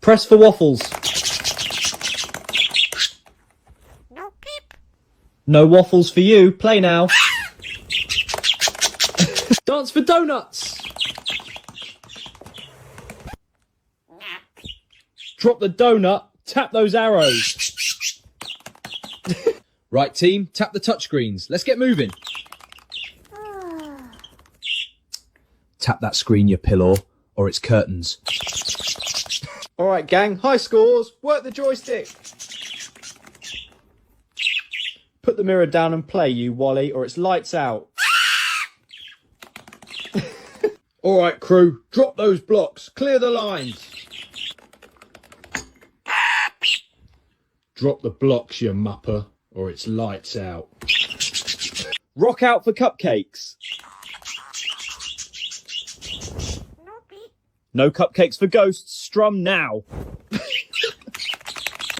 Press for waffles. No waffles for you. Play now. Dance for donuts. Drop the donut. Tap those arrows. Right, team. Tap the touchscreens. Let's get moving. Tap that screen, you pillow, or it's curtains. All right, gang. High scores. Work the joystick. Put the mirror down and play, you Wally, or it's lights out. All right, crew. Drop those blocks. Clear the lines. Drop the blocks, you mupper, or it's lights out. Rock out for cupcakes. No cupcakes for ghosts. Strum now.